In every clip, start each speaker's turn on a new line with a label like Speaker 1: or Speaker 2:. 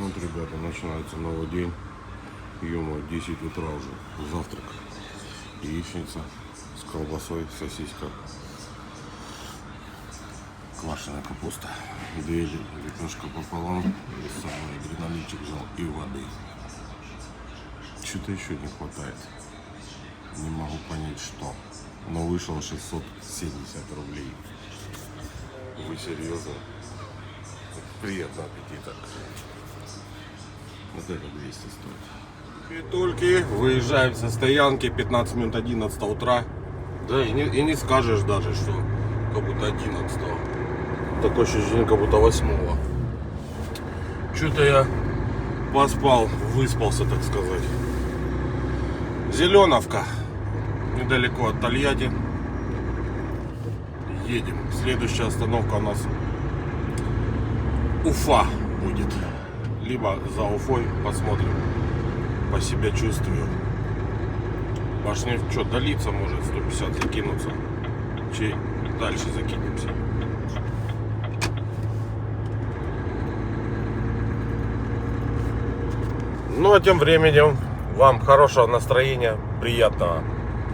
Speaker 1: Вот, ребята, начинается новый день. Ё-моё, 10 утра уже. Завтрак. Яичница с колбасой, сосиска. Квашеная капуста. 2 лепешка пополам. И самый адреналинчик взял и воды. Что-то еще не хватает. Не могу понять, что. Но вышел 670 рублей. Вы серьезно? Приятного аппетита. Вот это 200 стоит. Петульки, выезжаем со стоянки, 15 минут 11 утра. Да, и не скажешь даже, что как будто 11. Такое ощущение, как будто 8. Что-то я поспал, выспался, так сказать. Зеленовка, недалеко от Тольятти. Едем. Следующая остановка у нас Уфа будет. Либо за Уфой посмотрим. По себе чувствую. Башня что, долиться может, 150 закинуться. Че дальше закинемся. Ну а тем временем вам хорошего настроения,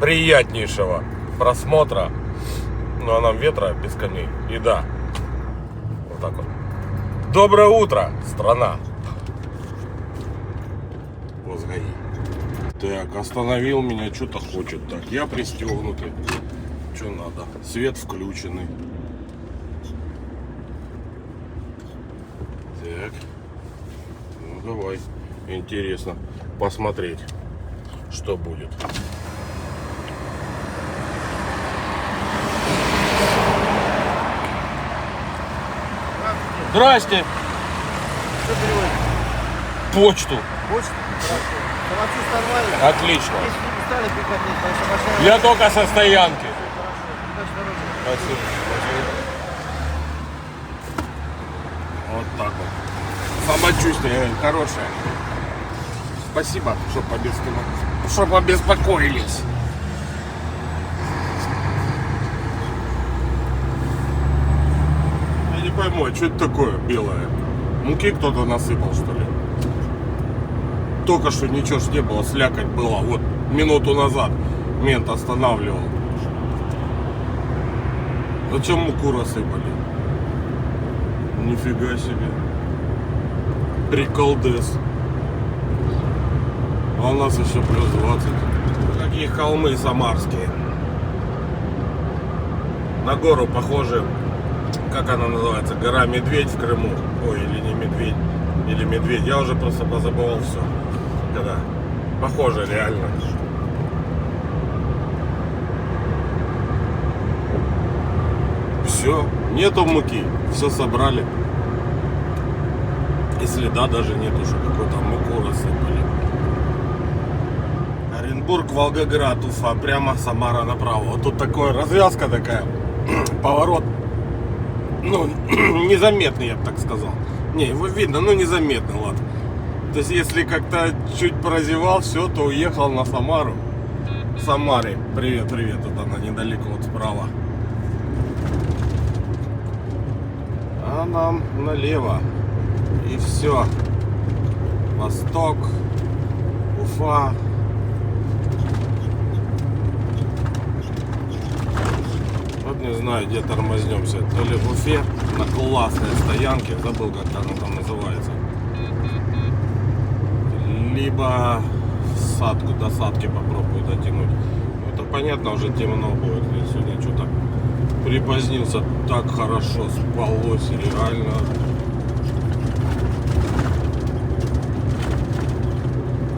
Speaker 1: приятнейшего просмотра. Ну а нам ветра без камней. И да, вот так вот. Доброе утро, страна. Возгаи. Так, остановил меня, что-то хочет. Так, я пристегнутый. Что надо? Свет включенный. Так. Ну давай. Интересно посмотреть, что будет. Здрасте.
Speaker 2: Что переводите?
Speaker 1: Почту.
Speaker 2: Почту? Хорошо. Самочувствие нормально?
Speaker 1: Отлично.
Speaker 2: Если не устали пикать, нет, потому что машина...
Speaker 1: Я только со стоянки.
Speaker 2: Хорошо. Удачной дороги.
Speaker 1: Спасибо. Вот так вот. Самочувствие хорошее. Спасибо, что побеспокоились. Я не пойму, а что это такое белое? Муки кто-то насыпал, что ли? Только что ничего ж не было, слякоть была. Вот минуту назад мент останавливал. Зачем муку рассыпали? Нифига себе. Приколдес. А у нас еще плюс 20. Какие холмы самарские. На гору похожи. Как она называется? Гора Медведь в Крыму. Ой, или не Медведь. Или Медведь. Я уже просто позабывал все. Когда похоже реально. Все. Нету муки. Все собрали. И следа даже нету, что какую-то муку рассыпали. Оренбург, Волгоград, Уфа. Прямо Самара направо. Вот тут такая развязка такая. Поворот. Ну, незаметный, я бы так сказал. Не, его видно, но незаметно, ладно. То есть, если как-то чуть прозевал, все, то уехал на Самару. Самаре. Привет, привет. Вот она недалеко, вот справа. А нам налево. И все. Восток. Уфа. Вот не знаю, где тормознемся. То ли в Уфе, на классной стоянке, забыл, как она там называется. Либо садку, до садки попробую дотянуть. Это понятно, уже темно будет. Я сегодня что-то припозднился, так хорошо спалось, реально.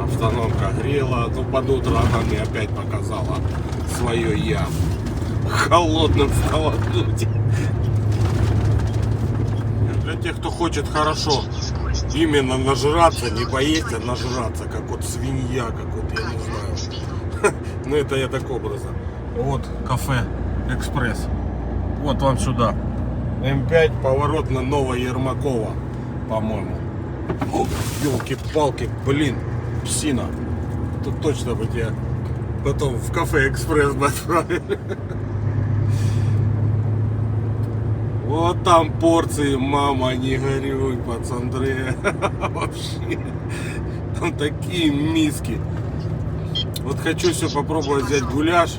Speaker 1: Обстановка грела, но под утро она мне опять показала свое я. Холодным стало дуть. Для тех, кто хочет хорошо именно нажраться, не поесть, а нажраться, как вот свинья, как вот я не знаю. Ну это я так образом. Вот кафе Экспресс. Вот вам сюда. М5, поворот на Новоермакова, по-моему. Ёлки-палки, блин, псина. Тут точно бы тебя потом в кафе Экспресс бы отправили. Вот там порции, мама, не горюй, пацаны. Вообще. Там такие миски. Вот хочу все попробовать взять гуляш.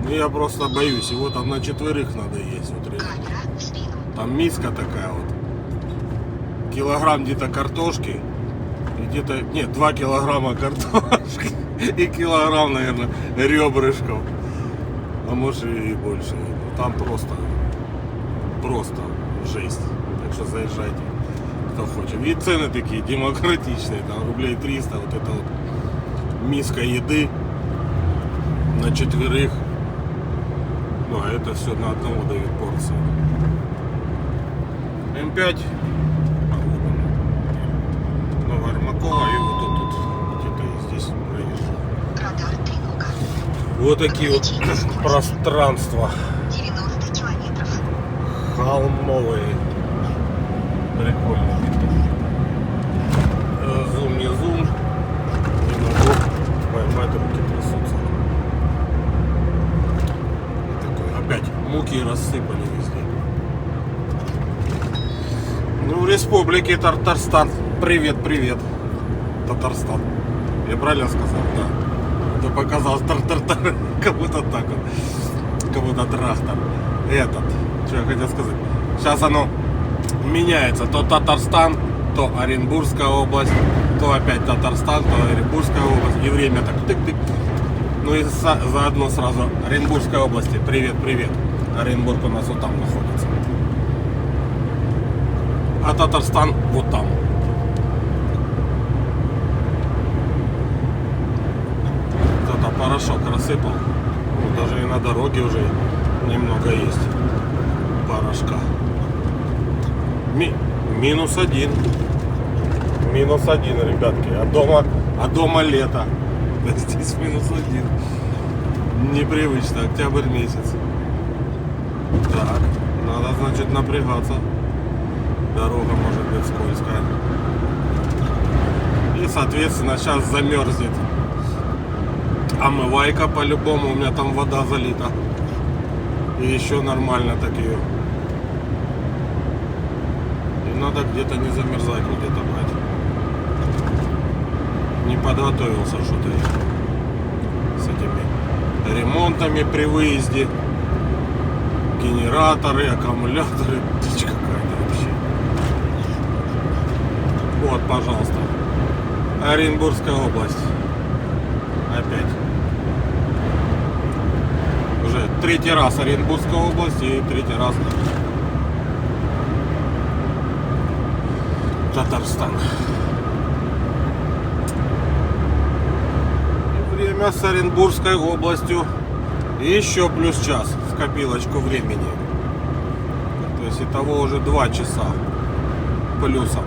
Speaker 1: Но я просто боюсь. Его там на 4 надо есть. Вот реально. Там миска такая вот. Килограмм где-то картошки. И где-то, нет, 2 килограмма картошки. И килограмм, наверное, ребрышков. А может и больше. Там просто жесть. Так что заезжайте, кто хочет. И цены такие демократичные. Там рублей 300. Вот это вот миска еды на 4. Ну а это все на одного дают порцию. М5. Новая Армакова. И вот тут где-то здесь проезжал. Вот такие вот пространства.
Speaker 3: 90 километров.
Speaker 1: Холмовые. Прикольно. Зум не зум. Не могу поймать, руки трясутся. И такой, опять муки рассыпали везде. Ну, в республике Татарстан. Привет, привет. Татарстан. Я правильно сказал? Да. Это показалось тар-тар-тар. Как будто так вот. Как будто трактор. Этот. Что я хотел сказать? Сейчас оно меняется. То Татарстан, то Оренбургская область, то опять Татарстан, то Оренбургская область. И время так тык-тык. Ну и заодно сразу Оренбургской области. Привет, привет. Оренбург у нас вот там находится. А Татарстан вот там. Кто-то порошок рассыпал. Ну, даже и на дороге уже немного есть порошка. -1. -1, ребятки. А дома лето. Здесь -1. Непривычно. Октябрь месяц. Так. Надо, значит, напрягаться. Дорога может быть скользкая. И, соответственно, сейчас замерзнет. Омывайка по-любому. У меня там вода залита. И еще нормально так ее. И надо где-то не замерзать, где-то брать. Не подготовился что-то с этими ремонтами при выезде. Генераторы, аккумуляторы. Дичь какая-то вообще. Вот, пожалуйста. Оренбургская область. Опять. Уже 3-й раз Оренбургская область и 3-й раз Татарстан. И время с Оренбургской областью еще плюс час в копилочку времени. То есть итого уже 2 часа плюсом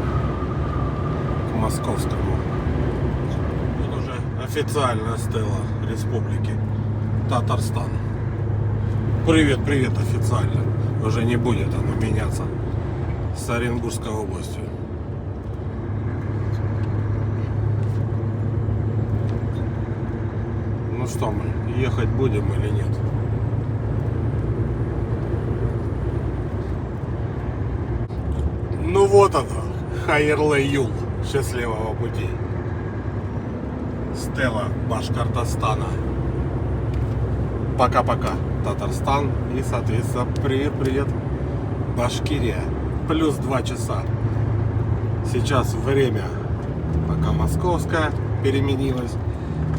Speaker 1: к московскому. Вот уже официальная стела республики Татарстан. Привет, привет, официально. Уже не будет оно меняться с Оренбургской областью. Ну что, мы ехать будем или нет? Ну вот оно, Хайырлы юл, счастливого пути. Стела Башкортостана. Пока-пока, Татарстан. И, соответственно, привет-привет, Башкирия. Плюс 2 часа. Сейчас время пока московское переменилось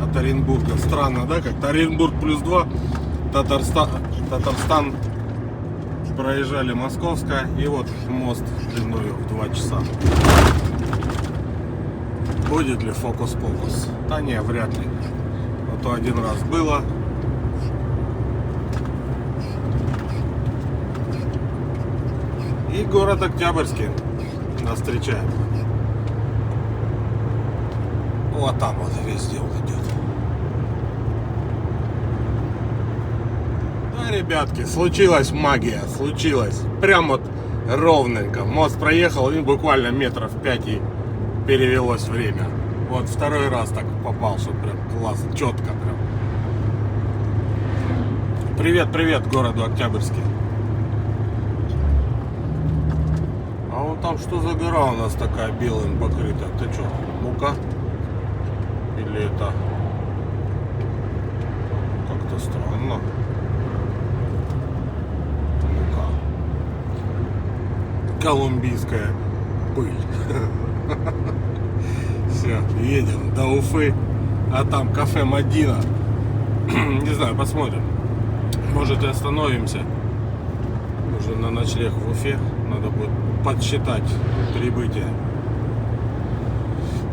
Speaker 1: от Оренбурга. Странно, да? Как-то Оренбург плюс 2, Татарстан проезжали московская. И вот мост длиною в 2 часа. Будет ли фокус-покус? Да не, вряд ли. А то один раз было. И город Октябрьский нас встречает. Вот там вот везде он идет. Да, ребятки, случилась магия, случилось. Прям вот ровненько. Мост проехал и буквально метров 5 и перевелось время. Вот 2-й раз так попал, что прям классно, четко прям. Привет, привет городу Октябрьский. Ну там что за гора у нас такая белым покрыта? Это что, мука? Или это как-то странно? Мука. Колумбийская пыль. Все, едем до Уфы. А там кафе Мадина. Не знаю, посмотрим. Может и остановимся. Уже на ночлег в Уфе. Надо будет подсчитать прибытие.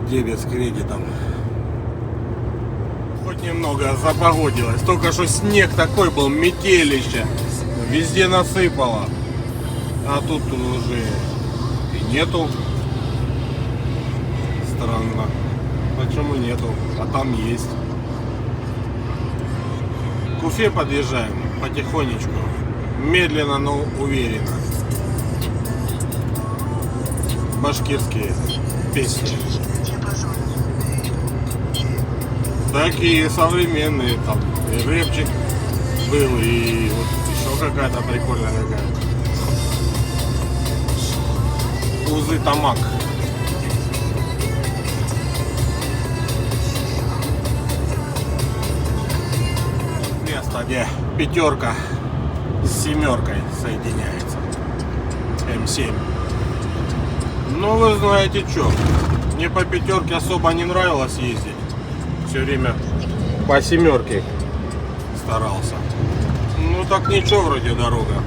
Speaker 1: Дебет с кредитом. Хоть немного запогодилось. Только что снег такой был, метелище. Везде насыпало. А тут уже и нету. Странно. Почему нету? А там есть. К Уфе подъезжаем потихонечку. Медленно, но уверенно. Башкирские песни.
Speaker 3: Диапазон.
Speaker 1: Такие современные. Там и рэпчик был, и вот еще какая-то прикольная какая. Узы Тамак. Место, где пятерка с семеркой соединяется. М7. Ну вы знаете что, мне по пятерке особо не нравилось ездить. Все время по семерке старался. Ну так ничего, вроде дорога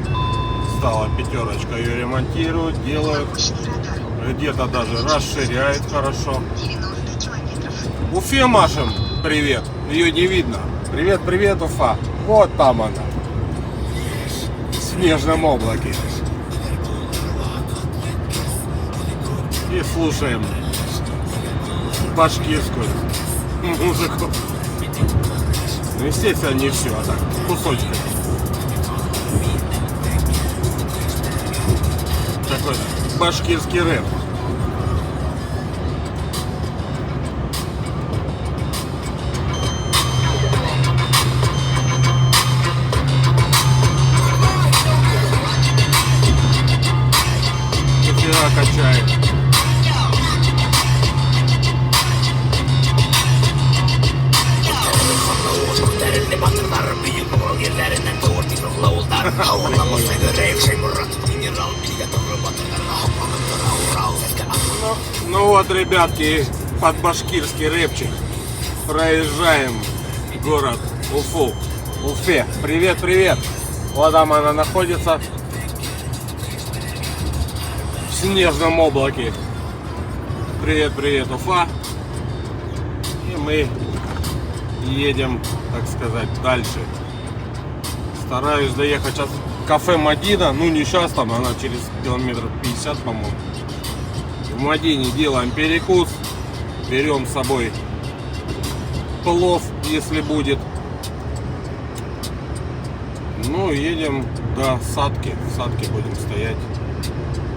Speaker 1: стала, пятерочка, ее ремонтируют, делают.
Speaker 3: Научный радар.
Speaker 1: Где-то даже расширяет хорошо.
Speaker 3: 90 километров.
Speaker 1: Уфе машем привет. Ее не видно. Привет, привет, Уфа. Вот там она. В снежном облаке. И слушаем башкирскую музыку. Ну, естественно, не все, а так, кусочками. Такой башкирский рэп. Нифига качает. Ну вот, ребятки, под башкирский рэпчик проезжаем город Уфу. Уфе. Привет, привет. Вот там она находится. В снежном облаке. Привет, привет, Уфа. И мы едем, так сказать, дальше. Стараюсь доехать сейчас в кафе Мадина. Ну не сейчас, там она через километров 50, по-моему. В Мадине делаем перекус. Берем с собой плов, если будет. Ну, едем до Садки. В Садке будем стоять,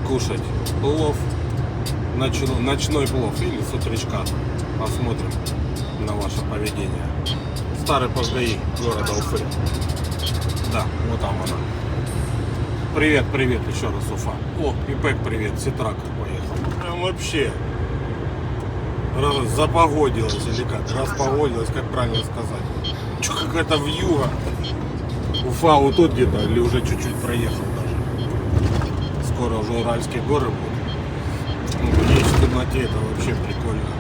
Speaker 1: кушать плов. Ночной плов или с утречка. Посмотрим на ваше поведение. Старый ПГИ города Уфы. Да, вот там она. Привет, привет еще раз, Уфа. О, Ипек, привет, Ситрак поехал. Прям вообще запогодилось или как? Распогодилось, как правильно сказать. Че, какая-то вьюга. Уфа вот тут где-то, или уже чуть-чуть проехал даже. Скоро уже Уральские горы будут. Ну, есть в темноте, это вообще прикольно.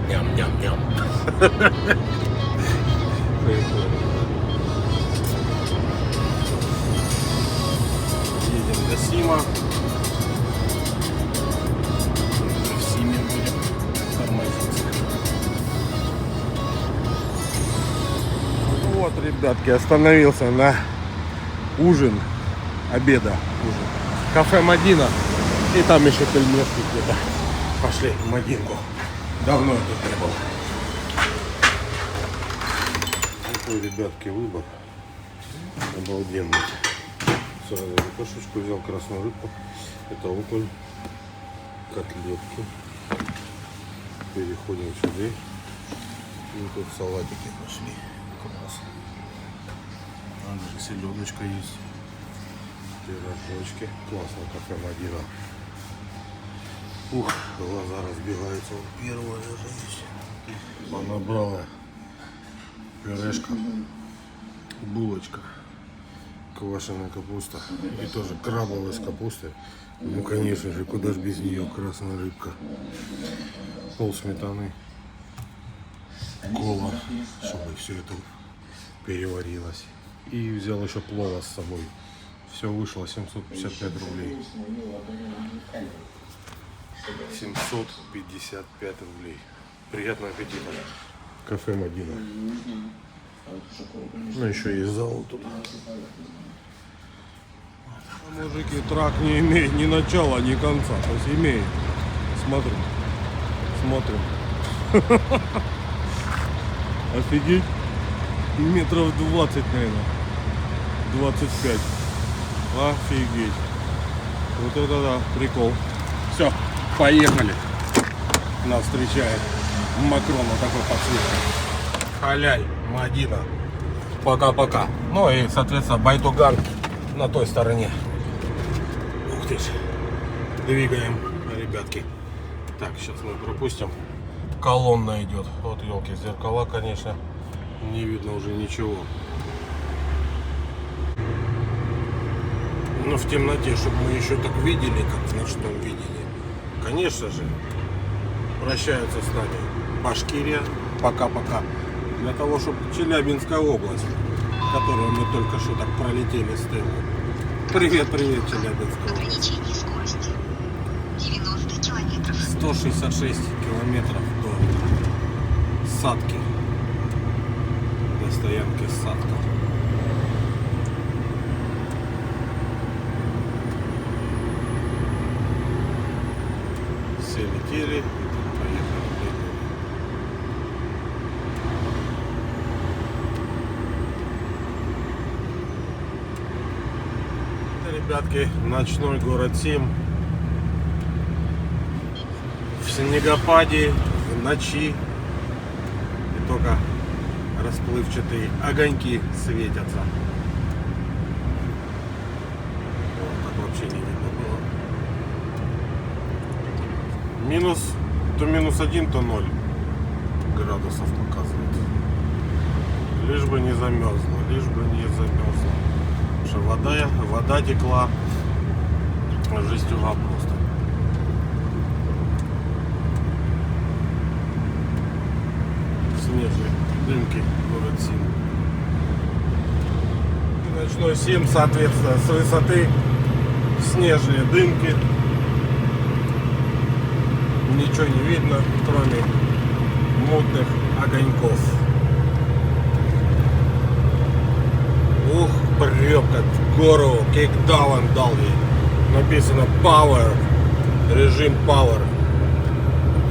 Speaker 1: Ням-ням-ням. Едем до Сима. В Симе будем тормозиться. Вот, ребятки, остановился на ужин, обеда, ужин. Кафе Мадина. И там еще пельмешки где-то. Пошли в Мадинку. Давно я тут не был. Такой, ребятки, выбор обалденный. Сразу рыбешечку взял, красную рыбку. Это окунь, котлетки. Переходим сюда. И тут салатики пошли. Класс. А, даже селедочка есть. Пирожочки. Классно, кафе Мадина. Ух, глаза разбегаются. Первое даже есть. Понабрала пюрешка, булочка, квашеная капуста и тоже крабовая с капустой. Ну, конечно же, куда ж без нее, красная рыбка. Пол сметаны, кола, чтобы все это переварилось. И взял еще плова с собой. Все вышло 755 рублей. 755 рублей. Приятного аппетита. Кафе Мадина. Ну, еще есть зал тут. Мужики, трак не имеет ни начала, ни конца. То есть имеет. Смотрим. Офигеть. Метров 20, наверное. 25. Офигеть. Вот это да, прикол. Все, поехали. Нас встречает Макрон вот такой подсветкой. Халяль, Мадина. Пока-пока. Ну и, соответственно, Байтуган на той стороне. Ух ты ж. Двигаем, ребятки. Так, сейчас мы пропустим. Колонна идет. Вот елки, зеркала, конечно. Не видно уже ничего. Но в темноте, чтобы мы еще так видели, как в ночном видели. Конечно же, прощаются с нами Башкирия. Пока-пока. Для того, чтобы Челябинская область, которую мы только что так пролетели с тылу. Привет, Челябинская область.
Speaker 3: Ограничение скорости 90 километров.
Speaker 1: 166 километров до Сатки. До стоянки Сатка. Все летели и поехали. Ребятки, ночной город Сим. В снегопаде, в ночи. И только расплывчатые огоньки светятся. Вот, так вообще не видно было. То минус 1, то 0 градусов показывает. Лишь бы не замерзло, Потому что вода текла жестюга просто. Снежные дымки, город Сим. И ночной Сим, соответственно, с высоты снежные дымки. Ничего не видно, кроме мутных огоньков. Ух, прям как в гору, кикдаун дал ей. Написано Power, режим Power.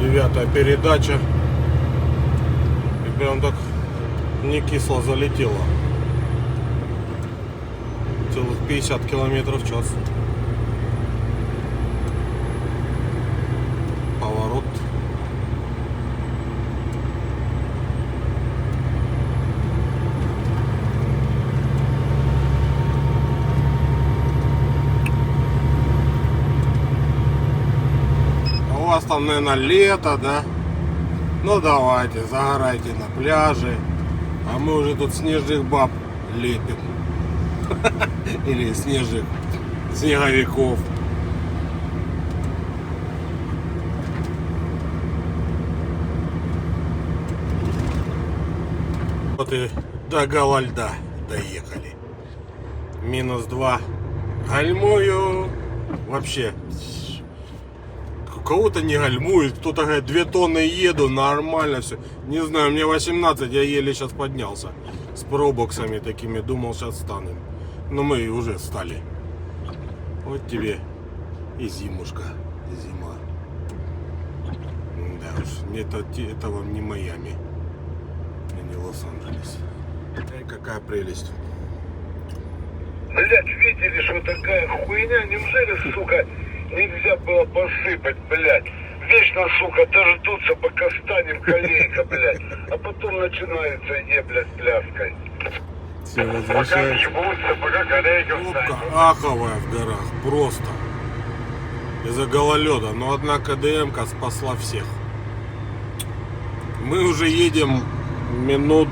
Speaker 1: 9-я передача. И прям так не кисло залетело. Целых 50 километров в час. Поворот. У вас там, наверное, лето, да? Ну давайте, загорайте на пляже. А мы уже тут снежных баб лепим. Или снеговиков. Вот и до Галальда доехали. Минус 2. Гальмую. Вообще. Кого-то не гальмует. Кто-то говорит, 2 тонны еду. Нормально все. Не знаю, мне 18. Я еле сейчас поднялся. С пробоксами такими. Думал, сейчас встанем. Но мы уже встали. Вот тебе и зимушка. Зима. Да уж. Это вам не Майами. Не Лос-Анджелес. Эй, какая прелесть.
Speaker 4: Блять, видели, что такая хуйня? Неужели, сука, нельзя было посыпать, блять? Вечно, сука, дождутся, пока станем колейка, блять. А потом начинается ебля с пляской.
Speaker 1: Все,
Speaker 4: Пока
Speaker 1: возвращаемся.
Speaker 4: ебутся, пока коллеги
Speaker 1: Пробка
Speaker 4: встанут.
Speaker 1: аховая в горах, просто. Из-за гололеда. Но одна КДМ-ка спасла всех. Мы уже едем минут,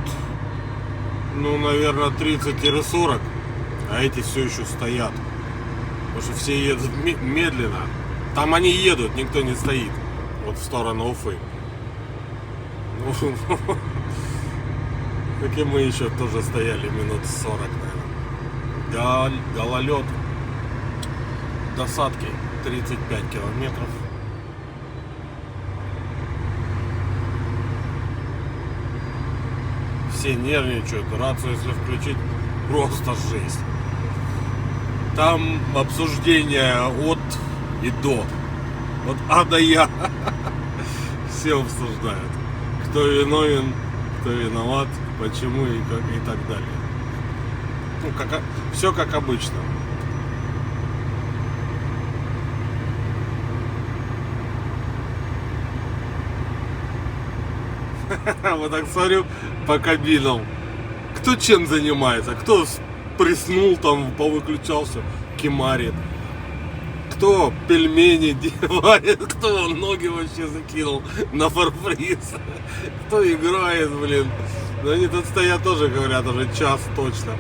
Speaker 1: ну, наверное, 30-40. А эти все еще стоят. Потому что все едут медленно. Там они едут, никто не стоит. Вот в сторону Уфы. Ну, так и мы еще тоже стояли минут 40, наверное. Гололед. Досадки 35 километров. Все нервничают. Рацию, если включить, просто жесть. Там обсуждение от и до. От А до Я. Все обсуждают. Кто виновен, кто виноват, почему и как и так далее. Ну, все как обычно. Вот так смотрю по кабинам. Кто чем занимается? Кто приснул там, повыключался, кемарит. Кто пельмени варит, кто ноги вообще закинул на фарфриз. Кто играет, блин. Но они тут стоят тоже, говорят, уже час точно.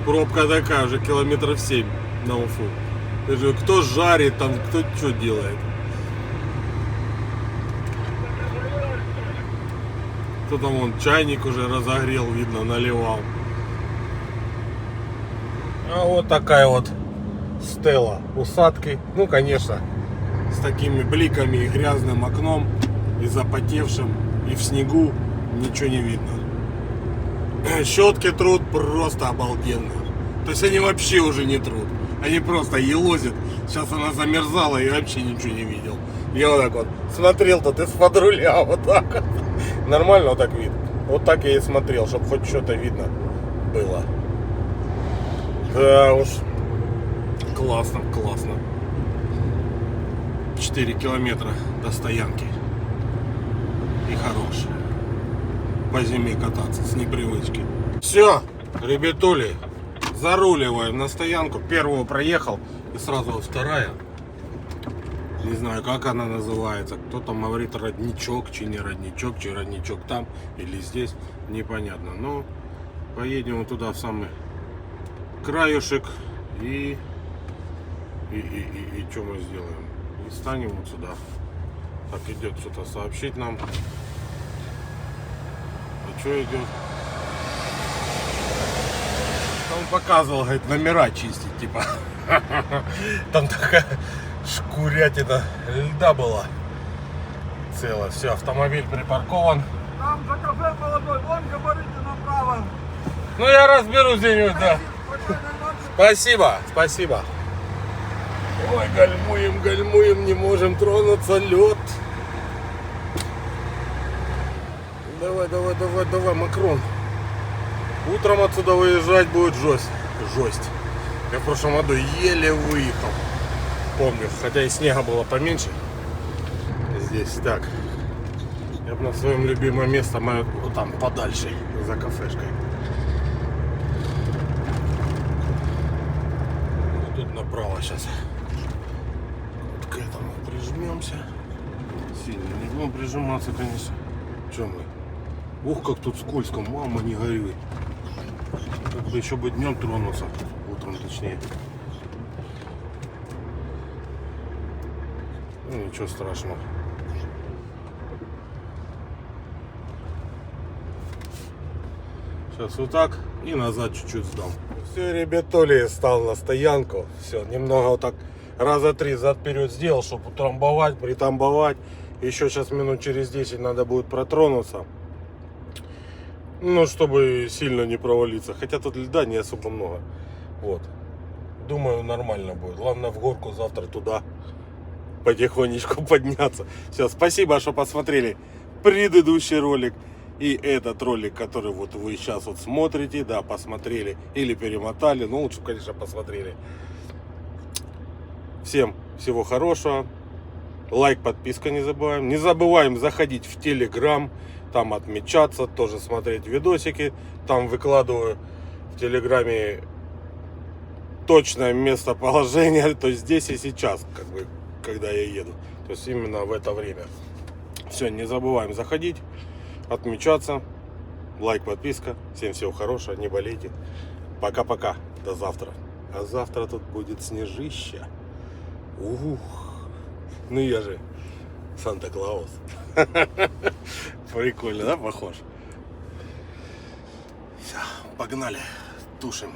Speaker 1: Пробка такая, уже километров 7 на Уфу. Я же, кто жарит там, кто что делает. Кто там вон чайник уже разогрел, видно, наливал. А вот такая вот стела усадки. Ну, конечно, с такими бликами и грязным окном, и запотевшим, и в снегу ничего не видно. Щетки трут просто обалденно. То есть они вообще уже не трут. Они просто елозят. Сейчас она замерзала и вообще ничего не видел. Я вот так вот смотрел тут из-под руля, вот так вот. Нормально вот так видно. Вот так я и смотрел, чтобы хоть что-то видно было. Да уж. Классно, классно. 4 километра до стоянки. И хорош. По зиме кататься с непривычки. Все, ребятули, заруливаем на стоянку. Первую проехал и сразу вот вторая. Не знаю, как она называется. Кто там говорит родничок, чи не родничок, чи родничок там или здесь. Непонятно. Но поедем вот туда в самый краюшек и что мы сделаем? И станем вот сюда. Так, идет что-то сообщить нам. А что идет? Он показывал, говорит, номера чистить, типа. Там такая шкурятина льда была целая. Все, автомобиль припаркован.
Speaker 2: Там за кафе молодой, вон говорите направо.
Speaker 1: Ну я разберусь где-нибудь, да. Спасибо, спасибо. Ой, гальмуем, гальмуем, не можем тронуться, лед. Давай, давай, давай, давай, Макрон. Утром отсюда выезжать будет жесть. Я в прошлом году еле выехал. Помню, хотя и снега было поменьше. Здесь так. Я бы на своем любимом месте, вот там подальше, за кафешкой. Вот тут направо сейчас. Вот к этому прижмемся. Сильно не будем прижиматься, конечно. Че мы? Ух, как тут скользко, мама, не горюй. Как бы еще бы днем тронуться, утром точнее. Ну, ничего страшного. Сейчас вот так и назад чуть-чуть сдам. Все, ребятоли, стал на стоянку. Все, немного вот так раза 3 зад-вперед сделал, чтобы утрамбовать, притамбовать. Еще сейчас минут через 10 надо будет протронуться. Ну, чтобы сильно не провалиться. Хотя тут льда не особо много. Вот. Думаю, нормально будет. Главное, в горку завтра туда потихонечку подняться. Все, спасибо, что посмотрели предыдущий ролик. И этот ролик, который вот вы сейчас вот смотрите. Да, посмотрели или перемотали. Ну, лучше, конечно, посмотрели. Всем всего хорошего. Лайк, подписка не забываем. Не забываем заходить в Telegram. Там отмечаться, тоже смотреть видосики. Там выкладываю в Телеграме точное местоположение, то есть здесь и сейчас, как бы, когда я еду. То есть именно в это время. Все, не забываем заходить, отмечаться. Лайк, подписка. Всем всего хорошего, не болейте. Пока-пока, до завтра. А завтра тут будет снежище. Ух, ну я же Санта-Клаус. Прикольно, да, похож? Все, погнали, тушим.